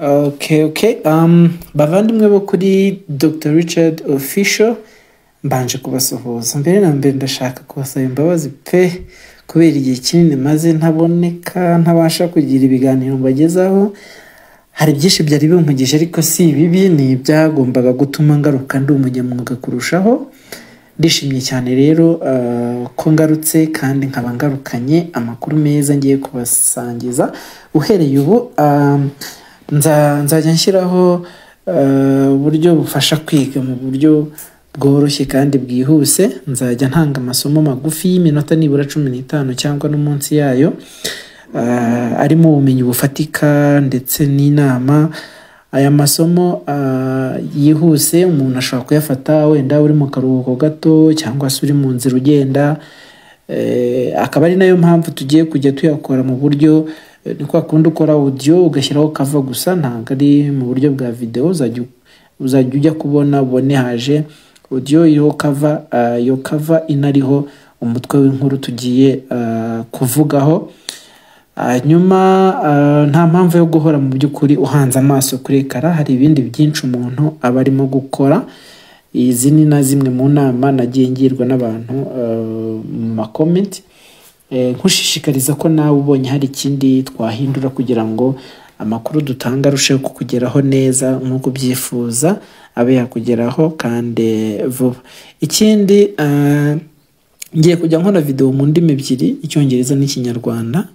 Okay. Bavandimwe bo kuri Dr. Richard Official, mbanje kubasuhuza. Mbere na mbere ndashaka kubasaba imbabazi pe kubera igihe kinini maze ntaboneka, ntabasha kugira ibiganiro mbagezaho. Hari byinshi byari bimpugije ariko si bibi, ni byagombaga gutuma ngaruka ndi umunyamwuga kurushaho. Ndishimye cyane rero ko ngarutse kandi nkaba ngarukanye amakuru meza ngiye kubasangiza. Uhereye ubu nzajya nshyiraho uburyo bufasha kwiga mu buryo bworoshye kandi bwihuse. Nzajya ntanga amasomo magufi y'iminota nibura 15 cyangwa no munsi yayo, arimo ubumenyi bufatika ndetse n'inama. Aya masomo yihuse umuntu ashobora kuyafata wenda uri mu karuhuko gato cyangwa se uri mu nzira ugenda. Akaba ari nayo mpamvu tugiye kujya tuyakora mu buryo ni kwa kundi ukora audio ugashyiraho cover gusa, ntabwo ari mu buryo bwa video. Uzajya ujya kubona ubone haje audio iriho cover, iyo cover inariho umutwe w'inkuru tugiye kuvugaho. Nyuma nta mpamvu yo guhora mu by'ukuri uhanze amaso kuri ekara. Hari ibindi byinshi umuntu aba arimo gukora. Izi ni na zimwe mu nama nagiye ngirwa n'abantu mu makomenti, nkushishikariza ko nawe ubonye hari ikindi twahindura kugira ngo amakuru dutanga arusheho kukugeraho neza nk'uko ubyifuza, abe yakugeraho kandi vuba. Ikindi ngiye kujya nkora video mu ndimi ebyiri, Icyongereza n'Ikinyarwanda,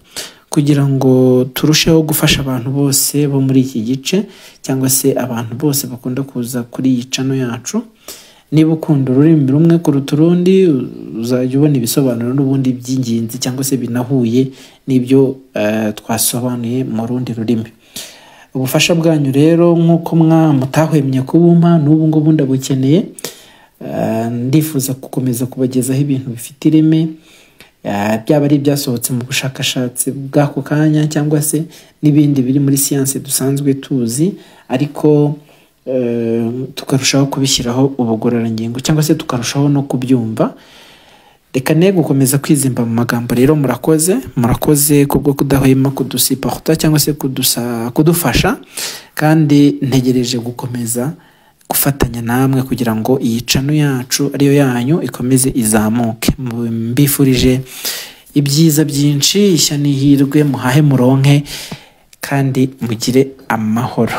kugira ngo turusheho gufasha abantu bose bo muri iki gice cyangwa se abantu bose bakunda kuza kuri iyi channel yacu. Niba ukunda ururimi rumwe kuruta urundi, uzajya ubona ibisobanuro n'ubundi by'ingenzi cyangwa se binahuye n'ibyo twasobanuye mu rundi rurimi. Ubufasha bwanyu rero nk'uko mutahwemye kubumpa n'ubu ngubu ndabukeneye. Ndifuza gukomeza kubagezaho ibintu bifite ireme, byaba ari ibyasohotse mu bushakashatsi bw'ako kanya cyangwa se n'ibindi biri muri siyanse dusanzwe tuzi, ariko tukarushaho kubishyiraho ubugororangingo cyangwa se tukarushaho no kubyumva. Reka ne gukomeza kwizimba mu magambo rero. Murakoze kubwo kudahwema kudusiporta cyangwa se kudufasha, kandi ntegereje gukomeza gufatanya namwe kugira ngo iyi channel yacu ariyo yanyu ikomeze izamuke. Mbifurije ibyiza byinshi, ishya n'ihirwe, muhahe muronke kandi mugire amahoro.